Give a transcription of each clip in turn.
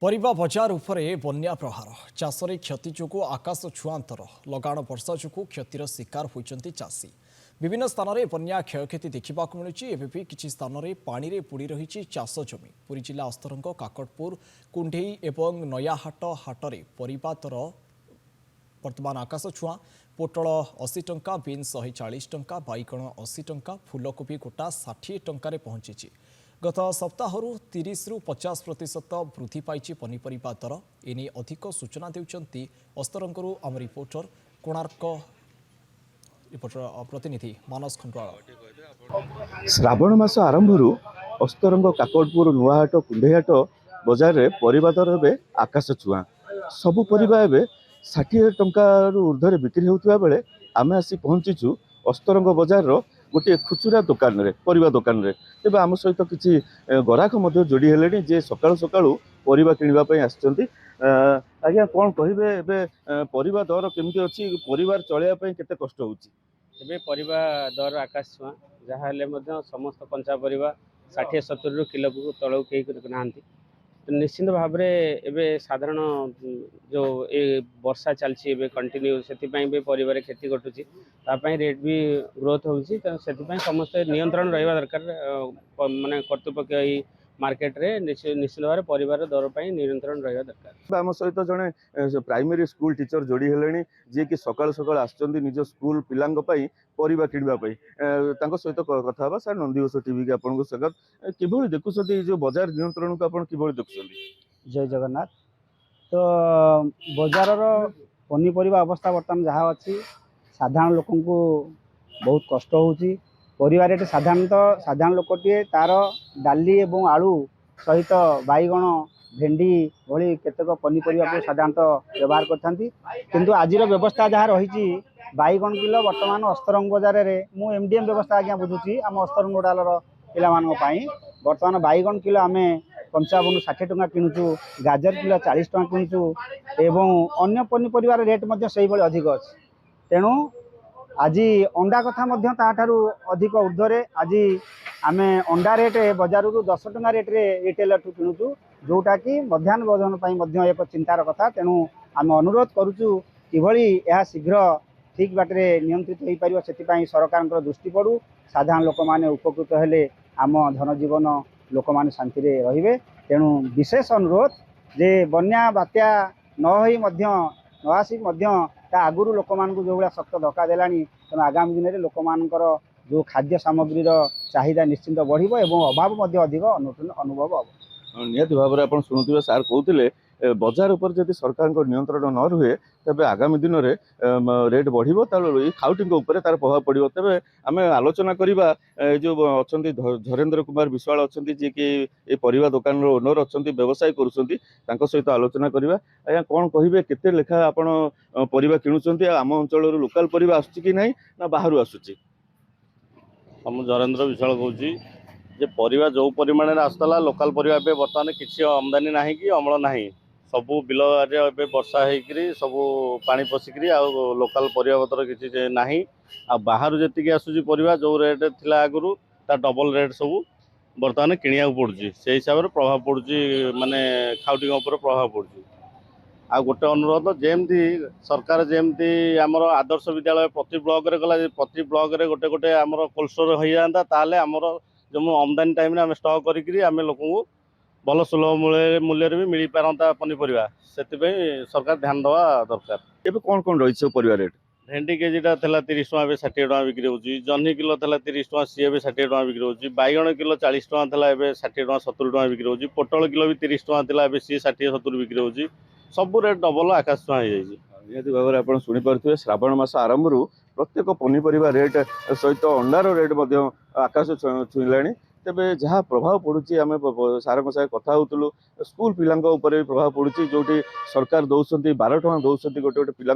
परिबा बजार उपरे बन्या प्रहार चाषरे क्षति जोगु आकाश छुआंतर लगाण वर्षा जोगु क्षतिर शिकार होइचंती चाषी विभिन्न स्थान में बन्या क्षयक्षति देखा मिलूँ एवं किसी स्थान में पानी में बुड़ी रही चाष जमी पुरी जिला अस्तरंग काकटपुर कुंडेई एवं नयाहाट हाटरे परिबा दर वर्तमान आकाश छुआ पोटल 80 टंका बीन्स 140 टंका बैगण 80 टंका फूलकोबी गोटा 60 टंकार पहुंची गत सप्ताह 30 रु 50% वृद्धि पाई पनीपरिबा दर एने अधिक सूचना देउचंती अस्तरंगरू आम रिपोर्टर कोणार्क रिपोर्टर प्रतिनिधि मानस खंडवाल। श्रावण मास आरंभ अस्तरंग काकटपुर नुआहाट कुंडेहाट बजार में परिबा दर ए आकाश छुआ सबू परिबा ए 60 टंका ऊर्धर बिक्री होता बेले आम आसी पहुंचीचु अस्तरंग बजार गोटे खुचुरा दुकान रे परिबा दुकान रे तेज आम सहित किसी ग्राहक जोड़ी हेले जे सकाळु सकाळु परिबा किनिबा पई आछंती। आज्ञा कौन कहिबे एबे परिबा दर केमती अछि परिवार चलैया पई केते कष्ट होउची एबे परिबा दर आकाश छुआ जहाँ हेले मध्य समस्त कंचा परिबा 60-70 रु किलो को तळौ केही नांती निश्चित भाव में साधारण जो ए वर्षा चलती कंटिन्यू से परिवार क्षति घटुची रेट भी ग्रोथ होची से समस्त नियंत्रण रहा दरकार माने कर्तृपक्ष मार्केट रे निश्चित भाव परिवार दर पर नियंत्रण रहा दरकार। आम सहित जड़े प्राइमरी स्कूल टीचर जोड़ी हेले जी कि सकाल सकाल आसुच्च निज स्कूल पिलांपाई परिबा किणवाई सहित कथा हाँ सर नंदीघोष टीवी के आपको स्वागत किभली देखुं जो बाजार नियंत्रण को आप किभली देखुं। जय जगन्नाथ। तो बजार पनीपरिबा अवस्था बर्तमान जहाँ अच्छी साधारण लोक बहुत कष्ट होची परिवार साधारण लोकटे तार डाली एवं आलू सहित बैगण भेंडी भली केतक पनीपरिबा को साधारणतः व्यवहार करते आज व्यवस्था जहाँ रही बैगण किलो बर्तमान अस्तरंग बजार में मु एमडीएम व्यवस्था आज्ञा बुझुची आम अस्तरंग गोडालर पाई बर्तमान बैगण किलो आम 55-60 टंका किणुचु गाजर किलो 40 टंका किणुचु एवं अन्य पनीपरिबा रेट से अधिक अच्छे तेणु आज अंडा कथा अधिक ऊर्ध्वे आज आम अंडा रेट बजार 10 टंका रेट रे रिटेलर ठू किणुचु जोटा कि मध्याह्न भोजन एक चिंतार कथा तेणु आम अनुरोध करुचु किभली यह शीघ्र ठीक बाटे नियंत्रित हो पार से सरकार दृष्टि पड़ू साधारण लोक मैंने उपकृत हेले आम धनजीवन लोक मैंने शांति रे तेणु विशेष अनुरोध जे बन्या बात्या न आसिक आगुरी लोक मानक जो भाया सख्त धक्का देलानी तेणु आगामी दिन में लोक मानकर जो खाद्य सामग्री चाहिदा निश्चिंत बढ़िबो एवं अभाव अधिक अनुभव हम निहत भाव में आप शुणुवे सार कहते बजार उपर जदि सरकार नियंत्रण न रुहे तेज आगामी दिन में रेट बढ़ो खाउटी तार प्रभाव पड़ो तेज आम आलोचना करवा जो अच्छा धरेन्द्र कुमार विश्वाल अच्छा जी कि ये परिबा दुकान ओनर अच्छा व्यवसाय कर सहित आलोचना करवा। आज्ञा कौन कहे केते लेखा आप परिबा किणुचंती आम अंचल लोकाल परिबा आसुची कि नहीं ना बाहर आसुची। हम धरेन्द्र विश्वाल कहूँ जे परिबा जो परिमाण आसला लोकाल परिबा बर्तमान किसी आमदानी ना कि अमल ना सबू बिल वर्षा होकरी सबू पानी पशिकी लोकाल परिबापत्र किसी ना आ बाहर जी आसूँ परिबा जो रेट थिला आगु ता डबल रेट सब बर्तमान किणा पड़ुची से हिसाब से प्रभाव पड़ुची माने खाउटी प्रभाव पड़ुची। आ गोटे अनुरोध जमती सरकार जमती आमर आदर्श विद्यालय प्रति ब्लॉक रे गला प्रति ब्लॉक रे गोटे गोटे आमर कोल्ड स्टोर हो जाता ताले आमर जो आमदानी टाइम आम स्टॉक करी आम लोक भल सुलभ मूल्य भी मिल पारता पनीपरिबा से सरकार ध्यान देवा दरकार। एबे कौन कौन रही परिबा रेट भेंडी केजीटा 30 टका 60 टका बिक्री होची जह्नी किलो 30 टका सी 60 टका बिक्री होची बैगण किलो 40 टका 60 टका 70 टका बिक्री होची पोटल किलो भी 30 टका सी 60 70 बिक्री होची सब रेट डबल आकाश छुआ निहत भाव में आप शुणिपे श्रावण मास आरंभ प्रत्येक पनीपरिबा रेट सहित अंडार रेट आकाश छुईला तेबे जहाँ प्रभाव पड़ुची आम सार साथ कथा होलु स्कूल पिला प्रभाव पड़ुची जो सरकार दौरान 12 टका दौरान गोटे गोटे पिला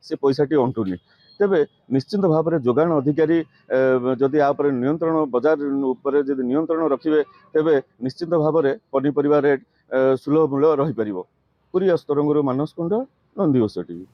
से पैसाटी अंटुनी तेबे निश्चित भाव में जोगाण अधिकारी जदि आप नियंत्रण बजार उपर जदि नियंत्रण रखिए तेबे निश्चित भाव में पनीपरिबा रेट सुलभ मूल्य रही पार। पुरी अस्तरंगरू मानस कुंड नंदीघोष टीवी।